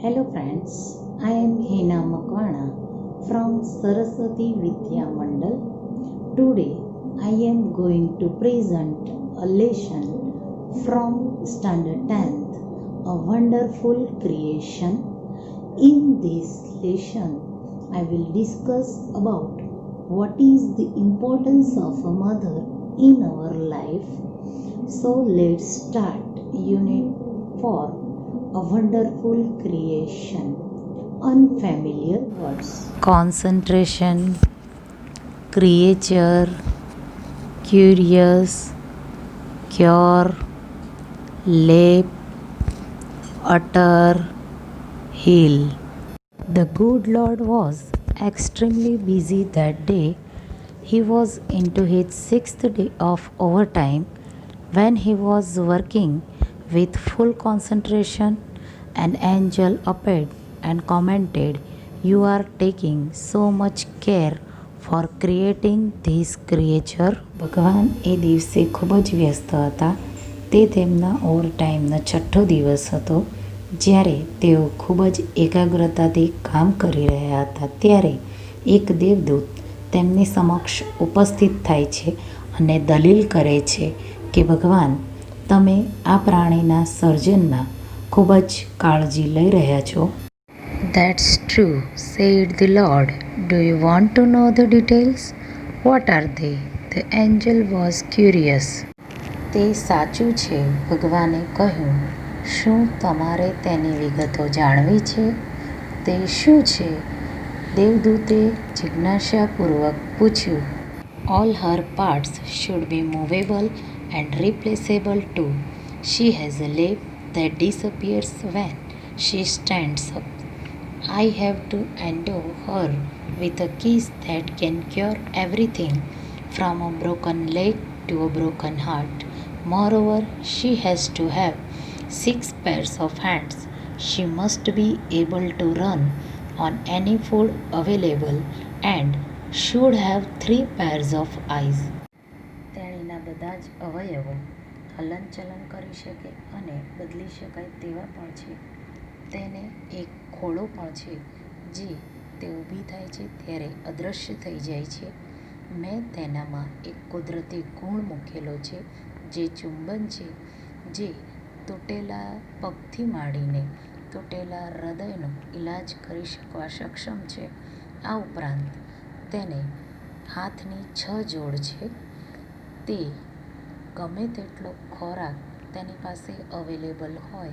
Hello friends, I am Hina Makwana from Saraswati Vidya Mandal. Today I am going to present a lesson from Standard 10th, a wonderful creation. In this lesson I will discuss about what is the importance of a mother in our life. So let's start Unit 4, a wonderful creation. Unfamiliar words. Concentration, creature, curious, cure, lap, utter, heal. The good Lord was extremely busy that day. He was into his 6th day of overtime when he was working with full concentration. An angel appeared and commented, "You are taking so much care for creating this creature." ભગવાન એ દિવસે ખૂબ જ વ્યસ્ત હતા. તે તેમના ઓવરટાઈમનો 6થો દિવસ હતો. જ્યારે તેઓ ખૂબ જ એકાગ્રતાથી કામ કરી રહ્યા હતા ત્યારે એક દેવદૂત તેમની સમક્ષ ઉપસ્થિત થાય છે અને દલીલ કરે છે કે ભગવાન, તમે આ પ્રાણીના સર્જનમાં ખૂબ જ કાળજી લઈ રહ્યા છો. "That's true," said the Lord. "Do you want to know the details? What are they?" The angel was curious. તે સાચું છે, ભગવાને કહ્યું. શું તમારે તેની વિગતો જાણવી છે? તે શું છે? દેવદૂતે જિજ્ઞાસાપૂર્વક પૂછ્યું. "All her parts should be movable and replaceable too. She has a leg that disappears when she stands up. I have to endow her with a kiss that can cure everything from a broken leg to a broken heart. Moreover, she has to have 6 pairs of hands. She must be able to run on any food available and should have 3 pairs of eyes." તેણીના બધા જ અવયવો હલનચલન કરી શકે અને બદલી શકાય તેવા પણ છે. તેને એક ખોળો પણ છે જે તે ઊભી થાય છે ત્યારે અદૃશ્ય થઈ જાય છે. મેં તેનામાં એક કુદરતી ગુણ મૂકેલો છે જે ચુંબન છે, જે તૂટેલા પગથી માંડીને તૂટેલા હૃદયનો ઇલાજ કરી શકવા સક્ષમ છે. આ ઉપરાંત તેને હાથની 6 જોડ છે. તે ગમે તેટલો ખોરાક તેની પાસે અવેલેબલ હોય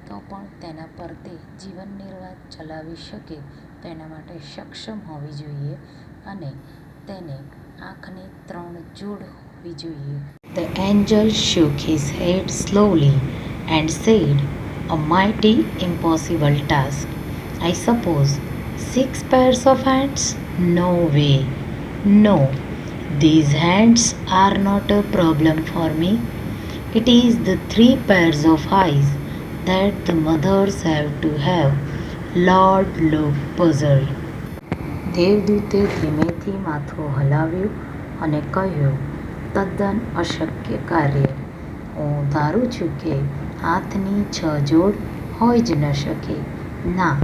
તો પણ તેના પર તે જીવન નિર્વાહ ચલાવી શકે તેના માટે સક્ષમ હોવી જોઈએ અને તેને આંખની 3 જોડ હોવી જોઈએ. The angel shook his head slowly and said, "A mighty impossible task. I suppose 6 pairs of hands? No way. No. These hands are not a problem for me. It is the 3 pairs of eyes that the mothers have to have." Lord looked puzzled. દેવદૂતે ધીમેથી માથું હલાવ્યું અને કહ્યું, "તદ્દન અશક્ય કાર્ય. હું ધારું છું કે હાથની 6 જોડ હોઈ જ ન શકે. ના,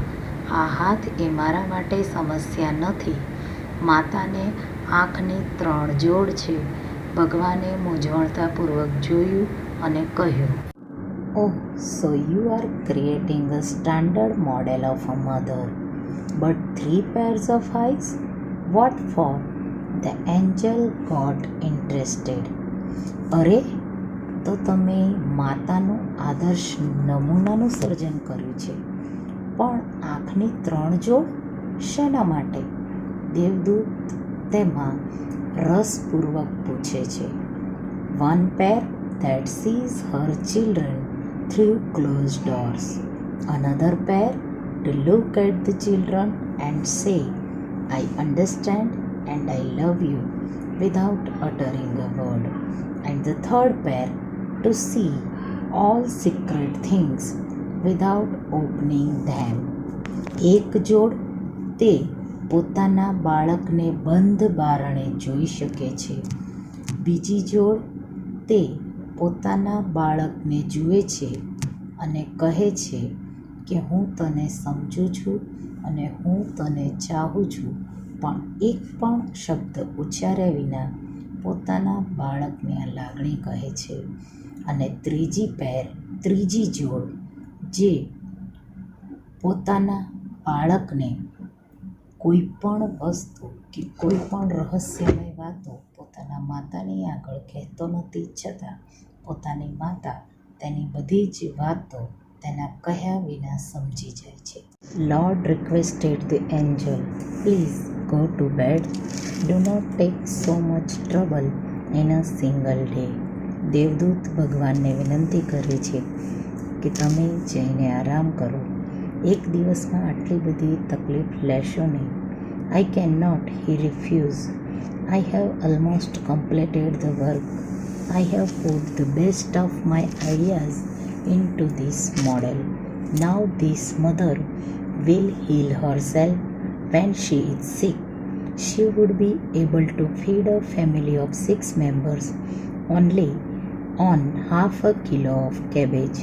આ હાથ એ મારા માટે સમસ્યા નથી. માતાને આંખની 3 જોડ છે." ભગવાને મૂંઝવણતાપૂર્વક જોયું અને કહ્યું, "Oh, so you are creating a standard model of a mother, but 3 pairs of eyes? What for?" The angel got interested. "અરે, તો તમે માતાનું આદર્શ નમૂનાનું સર્જન કર્યું છે, પણ આંખની 3 જોડ શેના માટે?" દેવદૂત તેમાં રસપૂર્વક પૂછે છે. "One pair that sees her children through closed doors. Another pair to look at the children and say, 'I understand and I love you,' without uttering a word. And the third pair to see all secret things without opening them." એક જોડ તે પોતાના બાળકને બંધ બારણે જોઈ શકે છે. બીજી જોડ તે પોતાના બાળકને જુએ છે અને કહે છે કે હું તને સમજું છું અને હું તને ચાહું છું, પણ એક પણ શબ્દ ઉચ્ચાર્યા વિના પોતાના બાળકને આ લાગણી કહે છે. અને ત્રીજી જોડ જે પોતાના બાળકને કોઈ પણ વસ્તુ કે કોઈ પણ રહસ્યમય વાતો પોતાના માતાની આગળ કહેતો નથી, છતાં પોતાની માતા તેની બધી જ વાતો તેના કહ્યા વિના સમજી જાય છે. Lord requested the angel, please go to bed. Do not take so much trouble in a single day. દેવદૂત ભગવાનને વિનંતી કરે છે કે તમે જઈને આરામ કરો. એક દિવસમાં આટલી બધી તકલીફ લેશો નહીં. I cannot, he refused. I have almost completed the work. I have put the best of my ideas into this model. Now this mother will heal herself when she is sick. She would be able to feed a family of 6 members only on half a kilo of cabbage,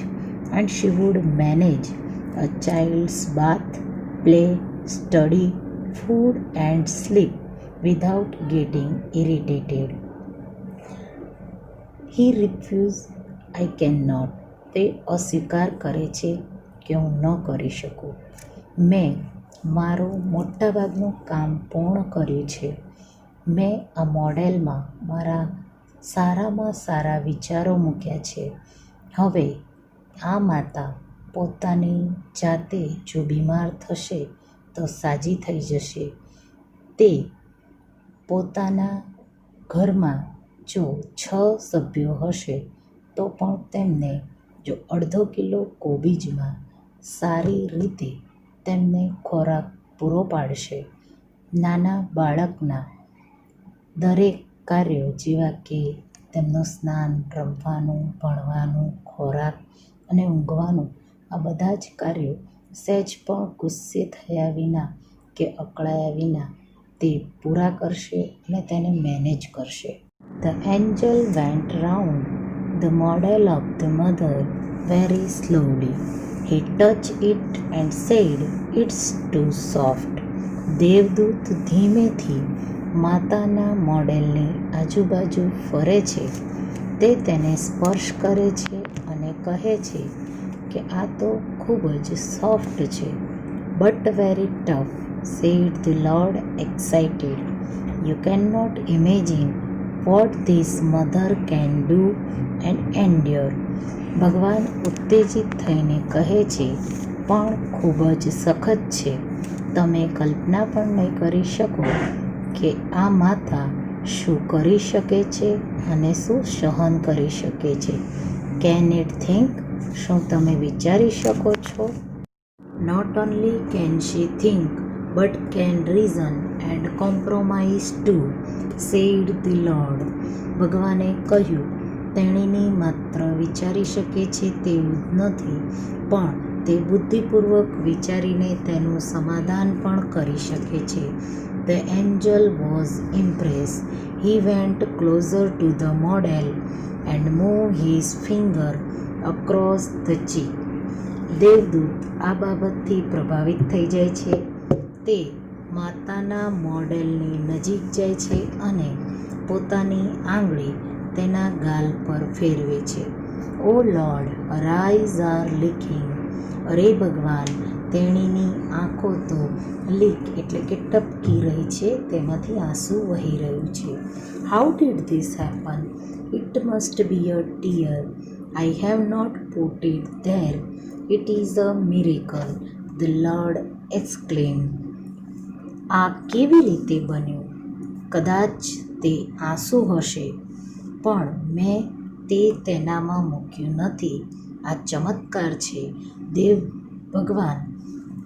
and she would manage a child's bath, play, study, food and sleep without getting irritated. He refused. I cannot. તે અસ્વીકાર કરે છે કે હું ન કરી શકું. મેં મારું મોટાભાગનું કામ પૂર્ણ કર્યું છે. મેં આ મોડેલમાં મારા સારામાં સારા વિચારો મૂક્યા છે. હવે આ માતા પોતાની જાતે જો બીમાર થશે તો સાજી થઈ જશે. તે પોતાના ઘરમાં જો 6 સભ્યો હશે તો પણ તેમને જો અડધો કિલો કોબીજમાં સારી રીતે તેમને ખોરાક પૂરો પાડશે. નાના બાળકના દરેક કાર્યો જેવા કે તેમનું સ્નાન, રમવાનું, ભણવાનું, ખોરાક અને ઊંઘવાનું, આ બધા જ કાર્યો સહેજ પણ ગુસ્સે થયા વિના કે અકળાયા વિના તે પૂરા કરશે અને તેને મેનેજ કરશે. The angel went round the model of the mother very slowly. He touched it and said, "It's too soft." દેવદૂત ધીમેથી માતાના મોડેલની આજુબાજુ ફરે છે. તે તેને સ્પર્શ કરે છે અને કહે છે કે આ તો ખૂબ જ સોફ્ટ છે. "But very tough," said the Lord, excited. "You cannot imagine what this mother can do and endure." ભગવાન ઉત્તેજિત થઈને કહે છે, પણ ખૂબ જ સખત છે. તમે કલ્પના પણ નહીં કરી શકો કે આ માતા શું કરી શકે છે અને શું સહન કરી શકે છે. Can it think? શું તમે વિચારી શકો છો? Not only can she think, but can reason and compromise too, said the Lord. ભગવાને કહ્યું, તેણીની માત્ર વિચારી શકે છે તેવું જ નથી, પણ તે બુદ્ધિપૂર્વક વિચારીને તેનું સમાધાન પણ કરી શકે છે. The angel was impressed. He went closer to the model and moved his finger across the cheek. દેવદૂત આ બાબતથી પ્રભાવિત થઈ જાય છે. તે માતાના મોડેલની નજીક જાય છે અને પોતાની આંગળી તેના ગાલ પર ફેરવે છે. "ઓ lord, her eyes are leaking." અરે ભગવાન, તેણીની આંખો તો લીક એટલે કે ટપકી રહી છે, તેમાંથી આંસુ વહી રહ્યું છે. "How did this happen? It must be a tear. I have not put it there. It is a miracle," the Lord exclaimed. આ કેવી રીતે બન્યું? કદાચ તે આંસુ હશે, પણ મેં તે તેનામાં મૂક્યું નથી. આ ચમત્કાર છે. ભગવાન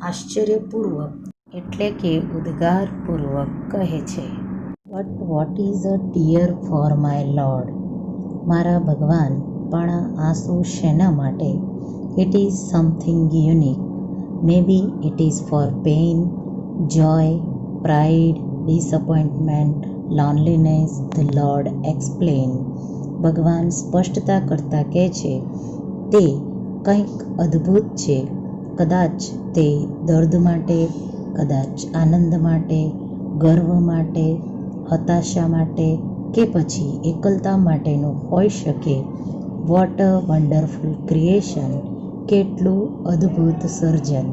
આશ્ચર્યપૂર્વક એટલે કે ઉદ્ગારપૂર્વક કહે છે. "But what is a tear for my Lord?" મારા ભગવાન, પણ આ આંસુ શેના માટે? "It is something unique. Maybe it is for pain, joy, pride, disappointment, loneliness," the Lord explained. ભગવાન સ્પષ્ટતા કરતા કહે છે, તે કંઈક અદ્ભુત છે. કદાચ તે દર્દ માટે, કદાચ આનંદ માટે, ગર્વ માટે, હતાશા માટે કે પછી એકલતા માટેનું હોઈ શકે. What a wonderful creation! કેટલું અદ્ભુત સર્જન!